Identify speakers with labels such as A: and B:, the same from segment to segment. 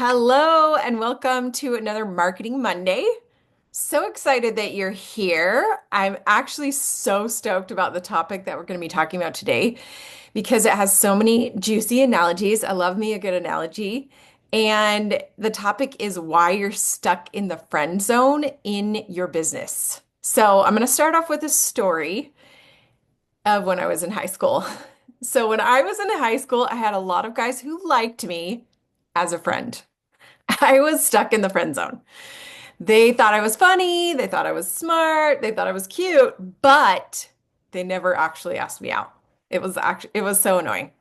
A: Hello and welcome to another Marketing Monday. So excited that you're here. I'm actually so stoked about the topic that we're going to be talking about today because it has so many juicy analogies. I love me a good analogy. And the topic is why you're stuck in the friend zone in your business. So I'm going to start off with a story of when I was in high school. So when I was in high school, I had a lot of guys who liked me as a friend. I was stuck in the friend zone. They thought I was funny, they thought I was smart, they thought I was cute, but they never actually asked me out. It was so annoying.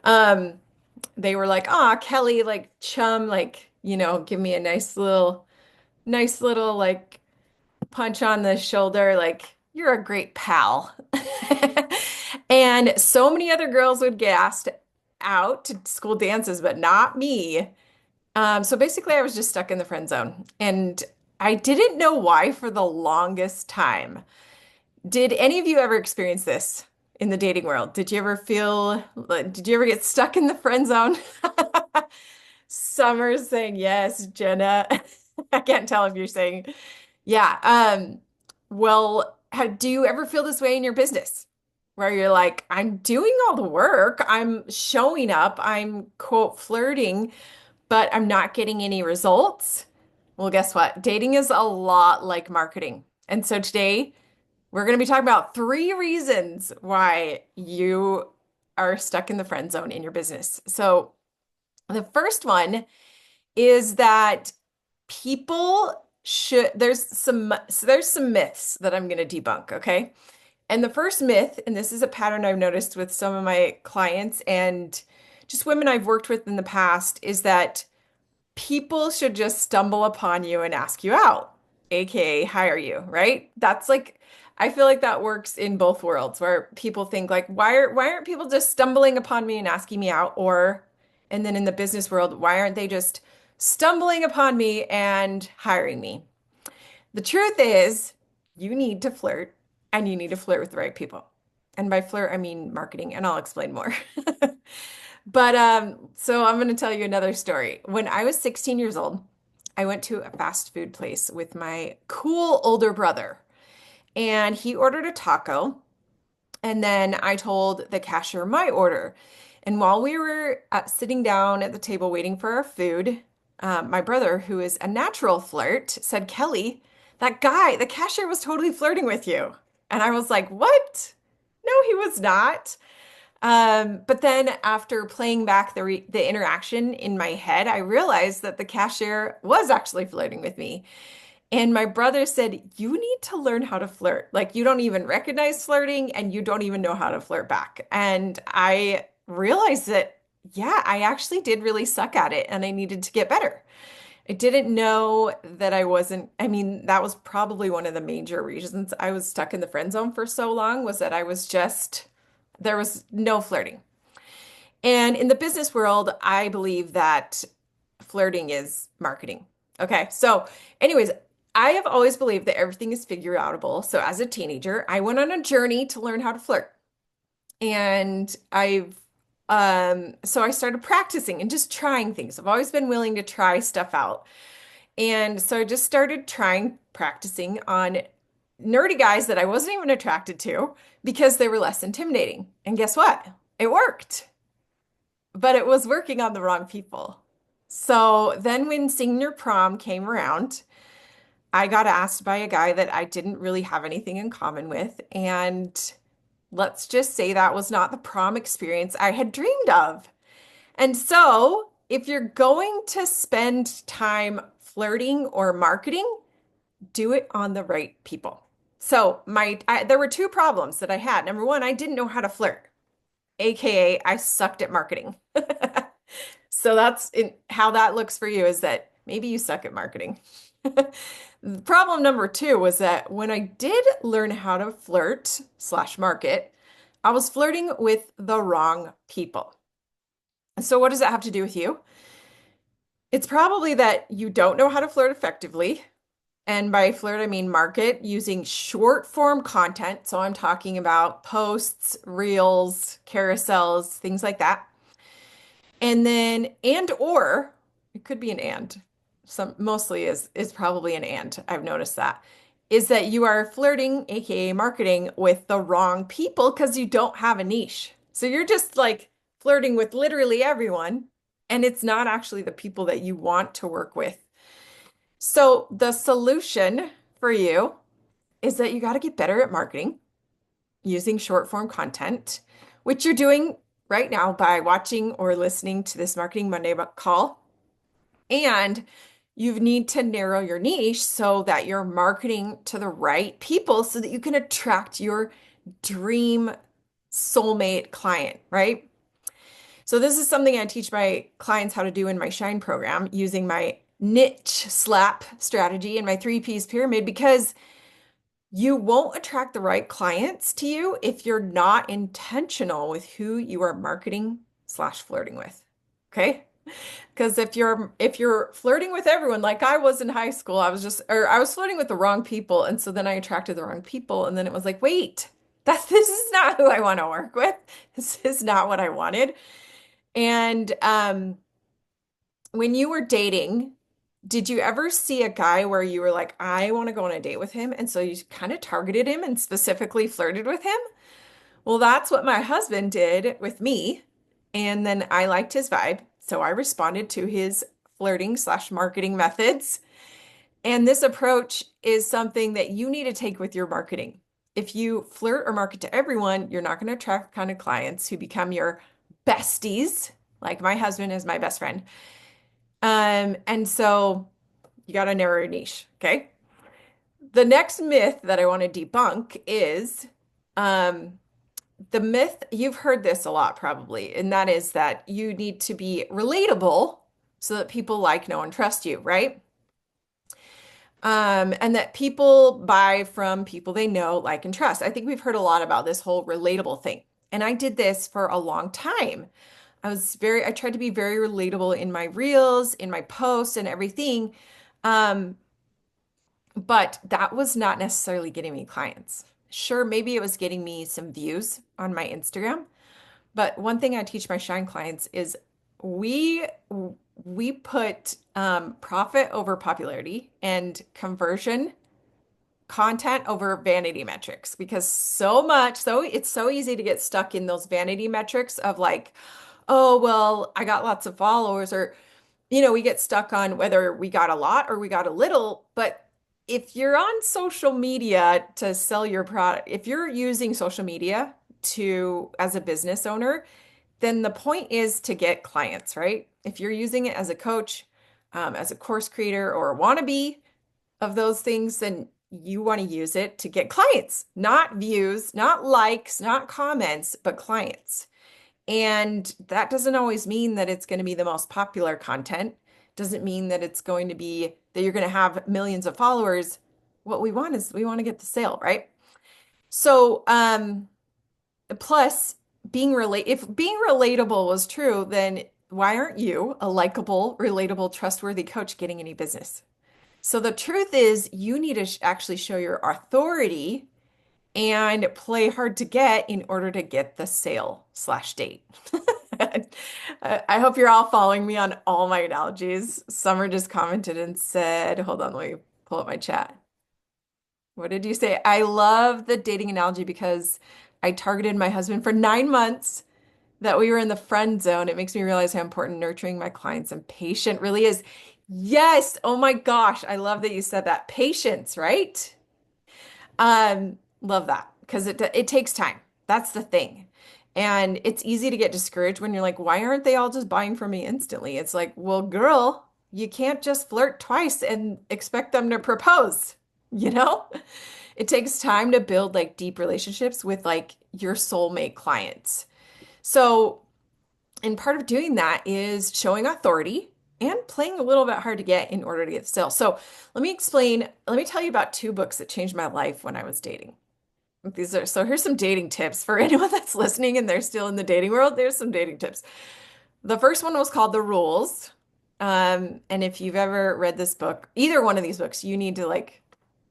A: Um, they were like, "Ah, Kelly, like chum, like, give me a nice little like punch on the shoulder, like you're a great pal." And so many other girls would get asked out to school dances, but not me. So basically, I was just stuck in the friend zone, and I didn't know why for the longest time. Did any of you ever experience this in the dating world? Did you ever get stuck in the friend zone? Summer's saying yes, Jenna. I can't tell if you're saying, yeah. Well, do you ever feel this way in your business? Where you're like, I'm doing all the work, I'm showing up, I'm quote flirting, but I'm not getting any results. Well, guess what? Dating is a lot like marketing. And so today we're going to be talking about three reasons why you are stuck in the friend zone in your business. So the first one is that people should, there's some myths that I'm going to debunk, okay? And the first myth, and this is a pattern I've noticed with some of my clients and just women I've worked with in the past, is that people should just stumble upon you and ask you out, aka hire you, right? That's like I feel like that works in both worlds where people think like why aren't people just stumbling upon me and asking me out, or and then in the business world, why aren't they just stumbling upon me and hiring me? The truth is you need to flirt, and you need to flirt with the right people. And by flirt, I mean marketing, and I'll explain more. But so I'm going to tell you another story. When I was 16 years old, I went to a fast food place with my cool older brother, and he ordered a taco. And then I told the cashier my order. And while we were sitting down at the table waiting for our food, my brother, who is a natural flirt, said, "Kelly, that guy, the cashier was totally flirting with you." And I was like, "What? No, he was not." But then after playing back the interaction in my head, I realized that the cashier was actually flirting with me. And my brother said, "You need to learn how to flirt. Like you don't even recognize flirting and you don't even know how to flirt back." And I realized that, yeah, I actually did really suck at it and I needed to get better. I didn't know that I wasn't, I mean, that was probably one of the major reasons I was stuck in the friend zone for so long, was that there was no flirting. And in the business world, I believe that flirting is marketing. Okay. So, anyways, I have always believed that everything is figure outable. So, as a teenager, I went on a journey to learn how to flirt. And so I started practicing and just trying things. I've always been willing to try stuff out. And so I just started practicing on nerdy guys that I wasn't even attracted to because they were less intimidating. And guess what? It worked, but it was working on the wrong people. So then when senior prom came around, I got asked by a guy that I didn't really have anything in common with. And let's just say that was not the prom experience I had dreamed of. And so if you're going to spend time flirting or marketing, do it on the right people. So there were two problems that I had. Number one, I didn't know how to flirt, aka I sucked at marketing. So how that looks for you, is that maybe you suck at marketing. Problem number two was that when I did learn how to flirt slash market, I was flirting with the wrong people. So what does that have to do with you? It's probably that you don't know how to flirt effectively. And by flirt, I mean market using short form content. So I'm talking about posts, reels, carousels, things like that. And or it could be an and. Some mostly is probably an and. I've noticed that. Is that you are flirting, aka marketing, with the wrong people because you don't have a niche. So you're just like flirting with literally everyone, and it's not actually the people that you want to work with. So the solution for you is that you got to get better at marketing using short form content, which you're doing right now by watching or listening to this Marketing Monday call. And you need to narrow your niche so that you're marketing to the right people so that you can attract your dream soulmate client, right? So this is something I teach my clients how to do in my Shine program using my niche slap strategy and my 3 Ps pyramid because you won't attract the right clients to you if you're not intentional with who you are marketing slash flirting with. Okay? Because if you're flirting with everyone like I was in high school, I was flirting with the wrong people, and so then I attracted the wrong people, and then it was like, wait, this is not who I want to work with. This is not what I wanted. And when you were dating, did you ever see a guy where you were like, I want to go on a date with him, and so you kind of targeted him and specifically flirted with him? Well, that's what my husband did with me. And then I liked his vibe. So I responded to his flirting slash marketing methods. And this approach is something that you need to take with your marketing. If you flirt or market to everyone, you're not going to attract the kind of clients who become your besties, like my husband is my best friend. And so you got to narrow your niche. Okay. The next myth that I want to debunk is, the myth, you've heard this a lot probably, and that is that you need to be relatable so that people like, know, and trust you, right? And that people buy from people they know, like, and trust. I think we've heard a lot about this whole relatable thing. And I did this for a long time. I tried to be very relatable in my reels, in my posts, and everything. Um, but that was not necessarily getting me clients. Sure, maybe it was getting me some views on my Instagram. But one thing I teach my Shine clients is we we put profit over popularity and conversion content over vanity metrics because so it's so easy to get stuck in those vanity metrics of like, oh, well, I got lots of followers, or we get stuck on whether we got a lot or we got a little. But if you're on social media to sell your product, if you're using social media to as a business owner, then the point is to get clients, right? If you're using it as a coach, as a course creator, or a wannabe of those things, then you want to use it to get clients, not views, not likes, not comments, but clients. And that doesn't always mean that it's going to be the most popular content. Doesn't mean that it's going to be that you're going to have millions of followers. What we want is we want to get the sale, right? So, plus if being relatable was true, then why aren't you a likable, relatable, trustworthy coach getting any business? So the truth is you need to actually show your authority and play hard to get in order to get the sale slash date. I hope you're all following me on all my analogies. Summer just commented and said, hold on, let me pull up my chat. What did you say? I love the dating analogy because I targeted my husband for 9 months that we were in the friend zone. It makes me realize how important nurturing my clients and patient really is. Yes. Oh my gosh. I love that you said that. Patience, right? Love that because it takes time. That's the thing. And it's easy to get discouraged when you're like, why aren't they all just buying from me instantly? It's like, well, girl, you can't just flirt twice and expect them to propose, you know? It takes time to build like deep relationships with like your soulmate clients. So, and part of doing that is showing authority and playing a little bit hard to get in order to get the sale. So, let me tell you about 2 books that changed my life when I was dating. Here's some dating tips for anyone that's listening and they're still in the dating world. There's some dating tips. The first one was called The Rules. And if you've ever read this book, either one of these books, you need to like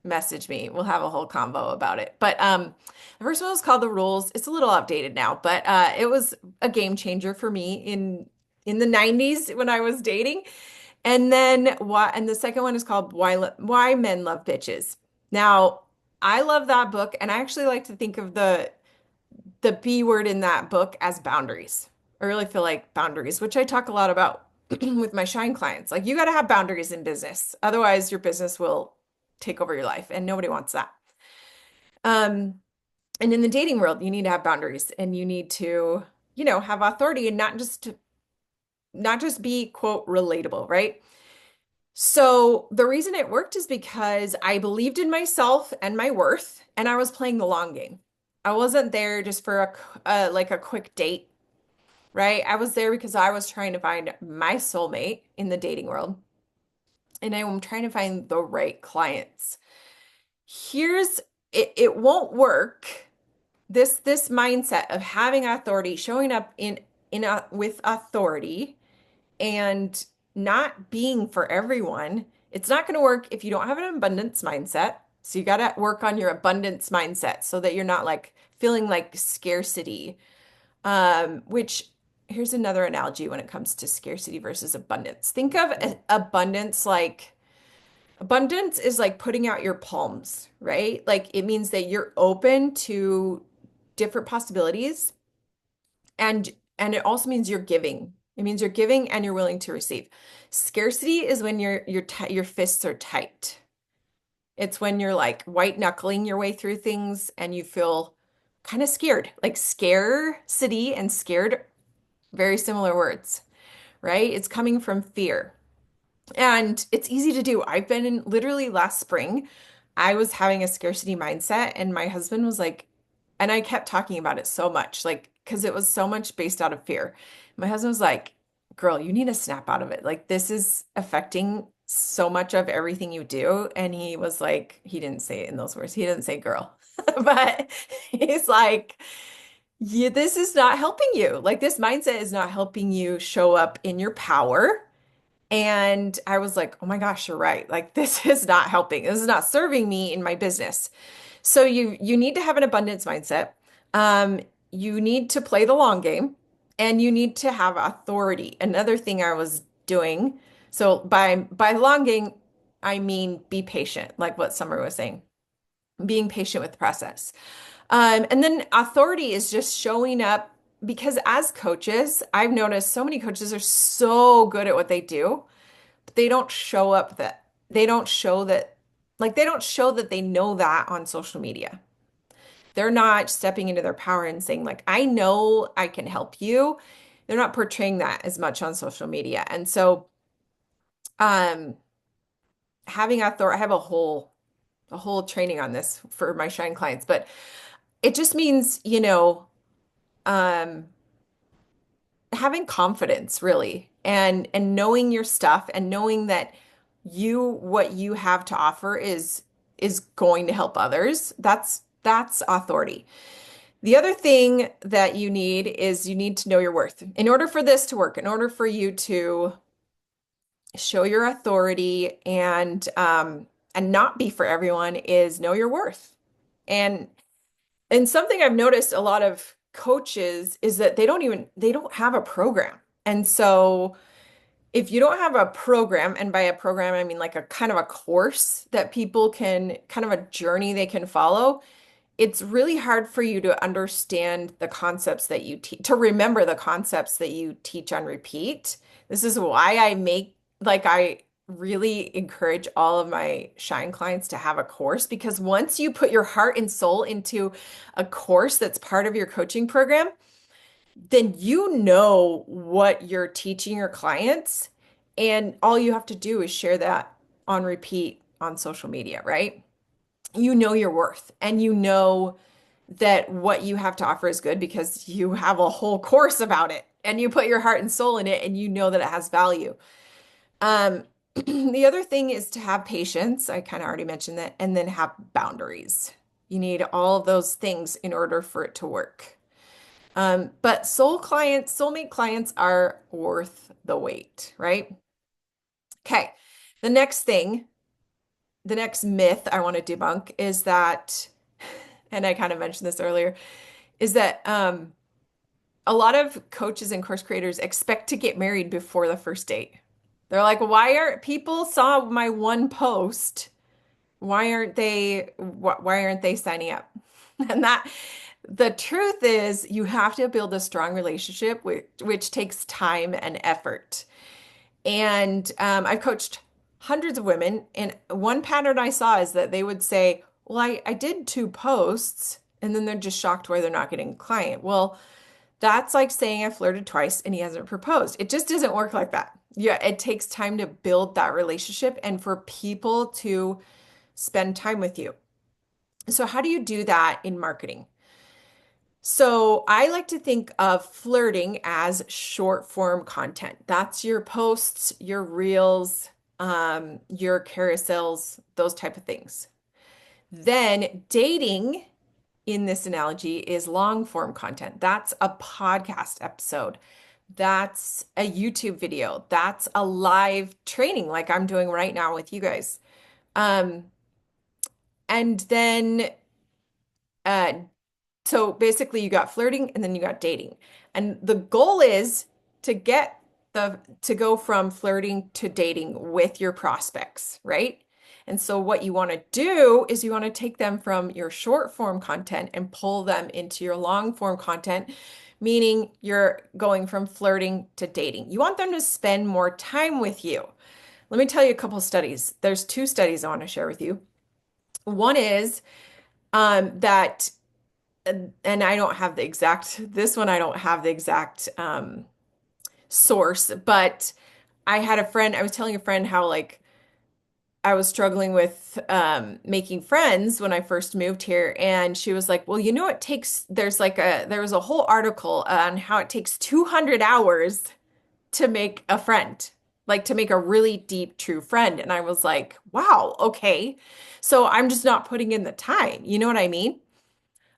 A: message me. We'll have a whole convo about it. But the first one was called The Rules. It's a little outdated now, but it was a game changer for me in the 90s when I was dating. And then why, and the second one is called Why Men Love Bitches. Now, I love that book, and I actually like to think of the B word in that book as boundaries. I really feel like boundaries, which I talk a lot about with my Shine clients. Like you got to have boundaries in business. Otherwise, your business will take over your life, and nobody wants that. Um, and in the dating world, you need to have boundaries and you need to, have authority and not just be quote relatable, right? So the reason it worked is because I believed in myself and my worth, and I was playing the long game. I wasn't there just for like a quick date, right? I was there because I was trying to find my soulmate in the dating world, and I'm trying to find the right clients. Here's it won't work. This mindset of having authority, showing up with authority and not being for everyone, it's not going to work if you don't have an abundance mindset. So you got to work on your abundance mindset so that you're not like feeling like scarcity. Which here's another analogy when it comes to scarcity versus abundance. Think of abundance like abundance is like putting out your palms, right? Like it means that you're open to different possibilities and it also means you're giving. It means you're giving and you're willing to receive. Scarcity is when your fists are tight. It's when you're like white knuckling your way through things and you feel kind of scared. Like scarcity and scared, very similar words, right? It's coming from fear. And it's easy to do. I've been in literally last spring, I was having a scarcity mindset, and my husband was like, and I kept talking about it so much, like, because it was so much based out of fear. My husband was like, girl, you need to snap out of it. Like, this is affecting so much of everything you do. And he was like, he didn't say it in those words. He didn't say girl, but he's like, yeah, this is not helping you. Like, this mindset is not helping you show up in your power. And I was like, oh my gosh, you're right. Like this is not helping. This is not serving me in my business. So you need to have an abundance mindset. Um, you need to play the long game and you need to have authority. Another thing I was doing, so by long game, I mean be patient, like what Summer was saying, being patient with the process. And then authority is just showing up because as coaches, I've noticed so many coaches are so good at what they do they don't show up that they don't show that they don't show that they know that on social media. They're not stepping into their power and saying like, I know I can help you. They're not portraying that as much on social media. And so um having authority, I have a whole training on this for my Shine clients, but it just means, um having confidence really and knowing your stuff and knowing that what you have to offer is going to help others. That's authority. The other thing that you need is you need to know your worth. In order for this to work, in order for you to show your authority and not be for everyone is know your worth. And and something I've noticed a lot of coaches is that they don't have a program. And so if you don't have a program, and by a program I mean like a kind of a course that people can kind of a journey they can follow, it's really hard for you to understand the concepts that you teach, to remember the concepts that you teach on repeat. This is why I really encourage all of my Shine clients to have a course because once you put your heart and soul into a course that's part of your coaching program, then you know what you're teaching your clients, and all you have to do is share that on repeat on social media, right? You know your worth and you know that what you have to offer is good because you have a whole course about it and you put your heart and soul in it and you know that it has value. Um, the other thing is to have patience. I kind of already mentioned that, and then have boundaries. You need all of those things in order for it to work. But soulmate clients are worth the wait, right? Okay. The next thing, the next myth I want to debunk is that, and I kind of mentioned this earlier, is that a lot of coaches and course creators expect to get married before the first date. They're like, why are people saw my one post? Why aren't they signing up? And that the truth is you have to build a strong relationship which takes time and effort. And I've coached hundreds of women, and one pattern I saw is that they would say, well, I did two posts, and then they're just shocked why they're not getting a client. Well, that's like saying I flirted twice and he hasn't proposed. It just doesn't work like that. Yeah, it takes time to build that relationship and for people to spend time with you. So, how do you do that in marketing? So, I like to think of flirting as short form content. That's your posts, your reels, your carousels, those type of things. Then, dating in this analogy is long form content. That's a podcast episode. That's a YouTube video. That's a live training like I'm doing right now with you guys. Um, and then uh, So basically, you got flirting and then you got dating. And the goal is to get to go from flirting to dating with your prospects, right? And so what you want to do is you want to take them from your short form content and pull them into your long form content, meaning you're going from flirting to dating. You want them to spend more time with you. Let me tell you a couple studies. There's two studies I want to share with you. One is that and I don't have the exact, this one, I don't have the exact source, but I had a friend, I was telling a friend how like I was struggling with making friends when I first moved here. And she was like, well, it takes, there was a whole article on how it takes 200 hours to make a friend, like to make a really deep, true friend. And I was like, wow, okay. So I'm just not putting in the time. You know what I mean?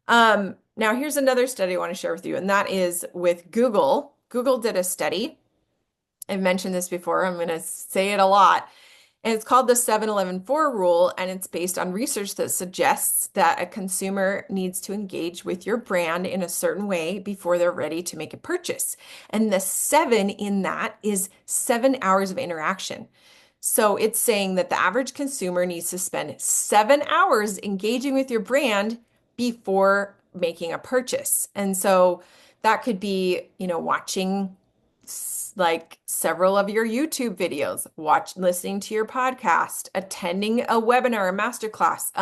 A: Now here's another study I want to share with you, and that is with Google. Google did a study. I've mentioned this before. I'm going to say it a lot. And it's called the 7-11-4 rule, and it's based on research that suggests that a consumer needs to engage with your brand in a certain way before they're ready to make a purchase. And the 7 in that is 7 hours of interaction. So it's saying that the average consumer needs to spend 7 hours engaging with your brand before making a purchase. And so that could be, watching like several of your YouTube videos, listening to your podcast, attending a webinar, a masterclass.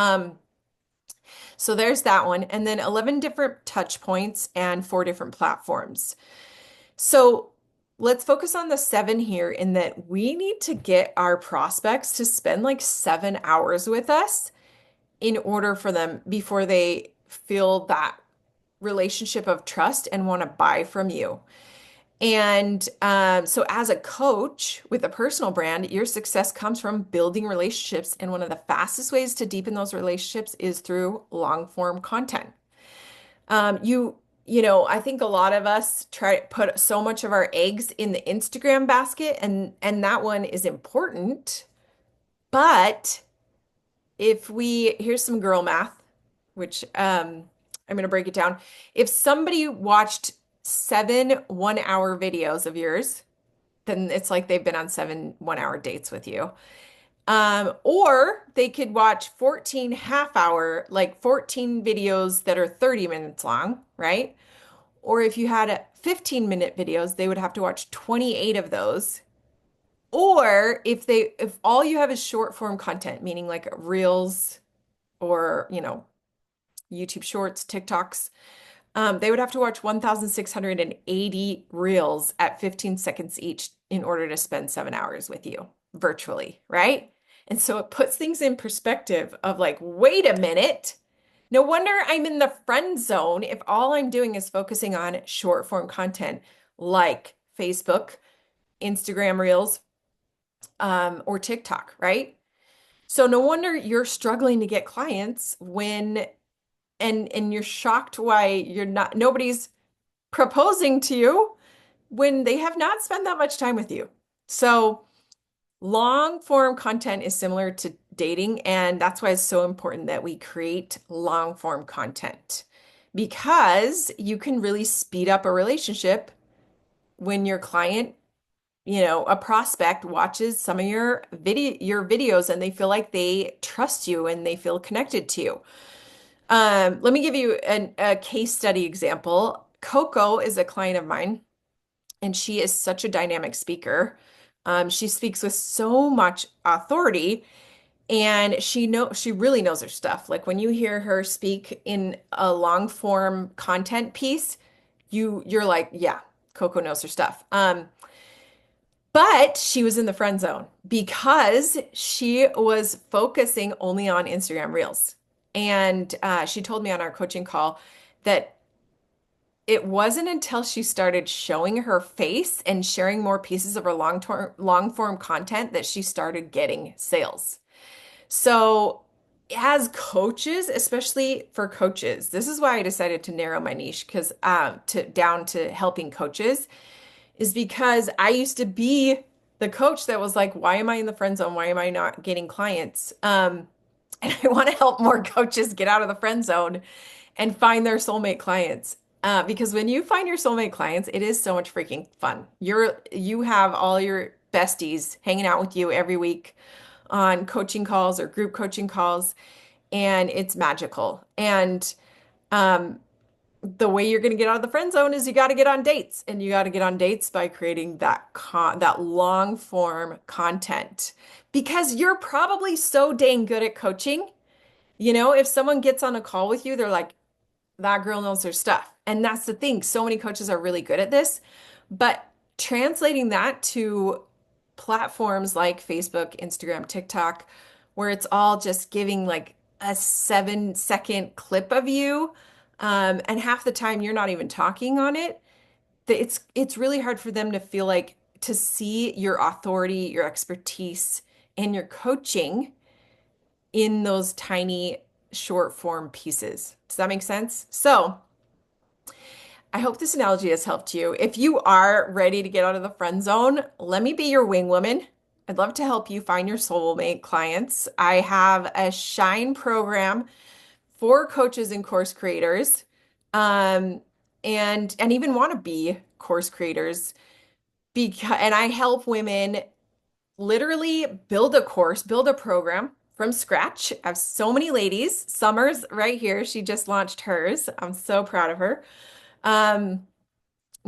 A: So there's that one. And then 11 different touch points and 4 different platforms. So let's focus on the 7 here in that we need to get our prospects to spend like 7 hours with us in order for them before they feel that relationship of trust and want to buy from you. And so, as a coach with a personal brand, your success comes from building relationships. And one of the fastest ways to deepen those relationships is through long form content. I think a lot of us try to put so much of our eggs in the Instagram basket, and that one is important. But here's some girl math, which I'm going to break it down. If somebody watched 7 1-hour videos of yours, then it's like they've been on 7 1-hour dates with you. Or they could watch 14 half-hour, like 14 videos that are 30 minutes long, right? Or if you had 15-minute videos, they would have to watch 28 of those. Or if all you have is short form content, meaning like reels or, YouTube shorts, TikToks, they would have to watch 1,680 reels at 15 seconds each in order to spend 7 hours with you virtually, right? And so it puts things in perspective of like, wait a minute. No wonder I'm in the friend zone if all I'm doing is focusing on short form content like Facebook, Instagram Reels, or TikTok, right? So no wonder you're struggling to get clients and you're shocked why nobody's proposing to you when they have not spent that much time with you. So long form content is similar to dating, and that's why it's so important that we create long form content because you can really speed up a relationship when your client a prospect watches some of your videos and they feel like they trust you and they feel connected to you. Let me give you a case study example. Coco is a client of mine, and she is such a dynamic speaker. She speaks with so much authority, and she really knows her stuff. Like when you hear her speak in a long form content piece, you're like, yeah, Coco knows her stuff. But she was in the friend zone because she was focusing only on Instagram Reels. And she told me on our coaching call that it wasn't until she started showing her face and sharing more pieces of her long form content that she started getting sales. So, as coaches, especially for coaches, this is why I decided to narrow my niche because to down to helping coaches is because I used to be the coach that was like, why am I in the friend zone? Why am I not getting clients? And I want to help more coaches get out of the friend zone and find their soulmate clients. Because when you find your soulmate clients, it is so much freaking fun. You have all your besties hanging out with you every week on coaching calls or group coaching calls, and it's magical. And um, the way you're going to get out of the friend zone is you got to get on dates, and you got to get on dates by creating that long form content because you're probably so dang good at coaching. If someone gets on a call with you, they're like, that girl knows her stuff. And that's the thing. So many coaches are really good at this, but translating that to platforms like Facebook, Instagram, TikTok, where it's all just giving like a 7-second clip of you, and half the time you're not even talking on it, it's really hard for them to feel like to see your authority, your expertise, and your coaching in those tiny short form pieces. Does that make sense? So, I hope this analogy has helped you. If you are ready to get out of the friend zone, let me be your wing woman. I'd love to help you find your soulmate clients. I have a Shine program for coaches and course creators, um, and even want to be course creators and I help women literally build a course, build a program from scratch. I have so many ladies. Summer's right here. She just launched hers. I'm so proud of her. Um,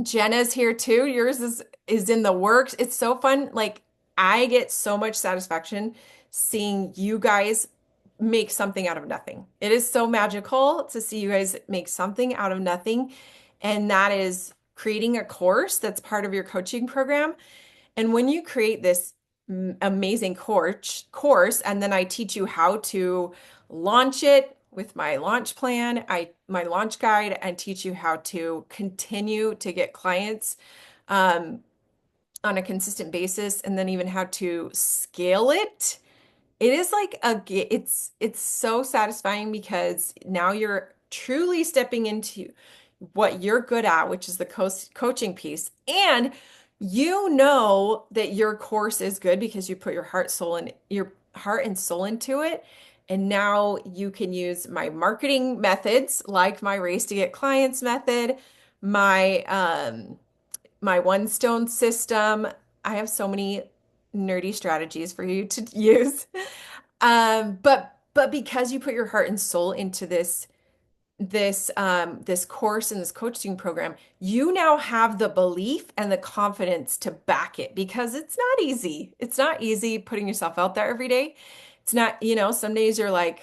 A: Jenna's here too. Yours is in the works. It's so fun. Like I get so much satisfaction seeing you guys make something out of nothing. It is so magical to see you guys make something out of nothing. And that is creating a course that's part of your coaching program. And when you create this amazing course, and then I teach you how to launch it with my launch plan, my launch guide, and teach you how to continue to get clients um, on a consistent basis, and then even how to scale it. It is like it's so satisfying because now you're truly stepping into what you're good at, which is the coaching piece. And you know that your course is good because you put your heart and soul into it. And now you can use my marketing methods like my race to get clients method, my my one stone system. I have so many nerdy strategies for you to use. But because you put your heart and soul into this course and this coaching program, you now have the belief and the confidence to back it because it's not easy. It's not easy putting yourself out there every day. It's not, some days you're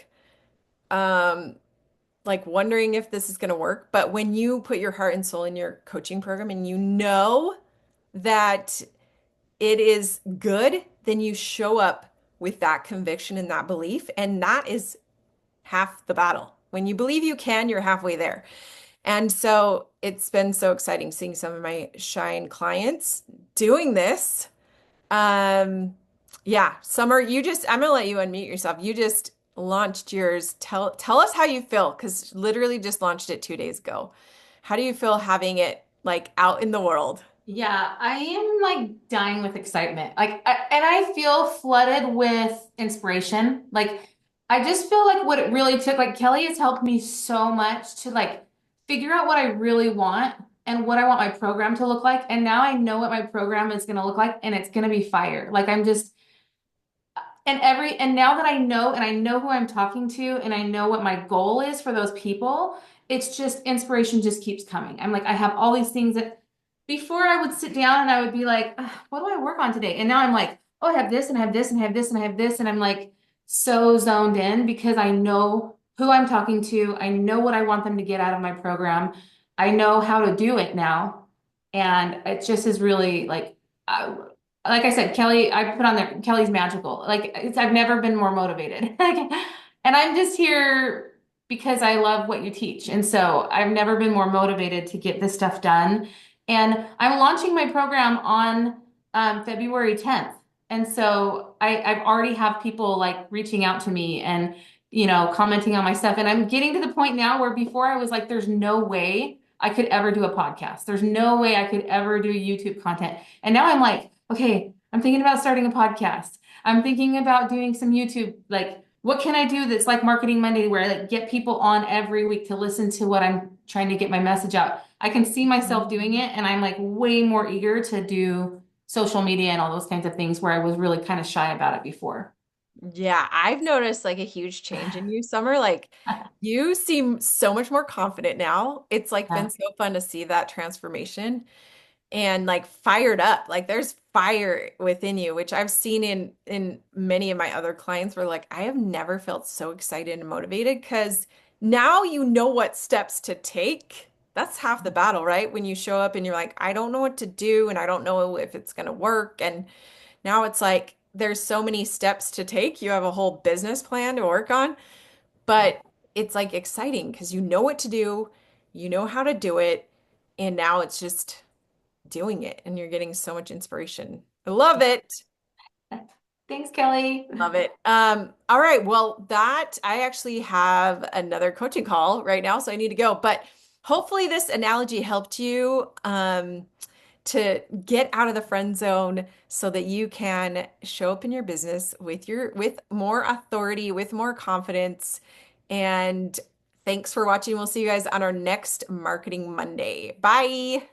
A: um like wondering if this is going to work, but when you put your heart and soul in your coaching program and you know that it is good, then you show up with that conviction and that belief, and that is half the battle. When you believe you can, you're halfway there. And so it's been so exciting seeing some of my Shine clients doing this. Um, yeah, Summer, I'm gonna let you unmute yourself. You just launched yours. Tell us how you feel, because literally just launched it 2 days ago. How do you feel having it like out in the world?
B: Yeah, I am like dying with excitement. And I feel flooded with inspiration. Like, I just feel like what it really took, like, Kelly has helped me so much to like figure out what I really want and what I want my program to look like. And now I know what my program is going to look like, and it's going to be fire. Like I'm just, and now that I know, and I know who I'm talking to, and I know what my goal is for those people, it's just inspiration just keeps coming. I'm like, I have all these things that before I would sit down and I would be like, "Ugh, what do I work on today?" And now I'm like, oh, I have this and I have this and I have this and I have this. And I'm like so zoned in because I know who I'm talking to. I know what I want them to get out of my program. I know how to do it now. And it just is really like I said, Kelly, I put on there, Kelly's magical. I've never been more motivated. And I'm just here because I love what you teach. And so I've never been more motivated to get this stuff done. And I'm launching my program on February 10th. And so I've already have people like reaching out to me and, commenting on my stuff. And I'm getting to the point now where before I was like, there's no way I could ever do a podcast. There's no way I could ever do YouTube content. And now I'm like, okay, I'm thinking about starting a podcast. I'm thinking about doing some YouTube, like, what can I do that's like Marketing Monday where I like get people on every week to listen to what I'm trying to get my message out. I can see myself doing it and I'm like way more eager to do social media and all those kinds of things where I was really kind of shy about it before.
A: Yeah, I've noticed like a huge change in you, Summer. Like you seem so much more confident now. It's like been so fun to see that transformation and like fired up. Like there's fire within you, which I've seen in many of my other clients where like I have never felt so excited and motivated because now you know what steps to take. That's half the battle, right? When you show up and you're like, I don't know what to do and I don't know if it's going to work. And now it's like there's so many steps to take. You have a whole business plan to work on, but it's like exciting because you know what to do, you know how to do it, and now it's just doing it and you're getting so much inspiration. I love it.
B: Thanks, Kelly.
A: Love it. All right. Well, that I actually have another coaching call right now, so I need to go. But hopefully this analogy helped you to get out of the friend zone so that you can show up in your business with more authority, with more confidence. And thanks for watching. We'll see you guys on our next Marketing Monday. Bye.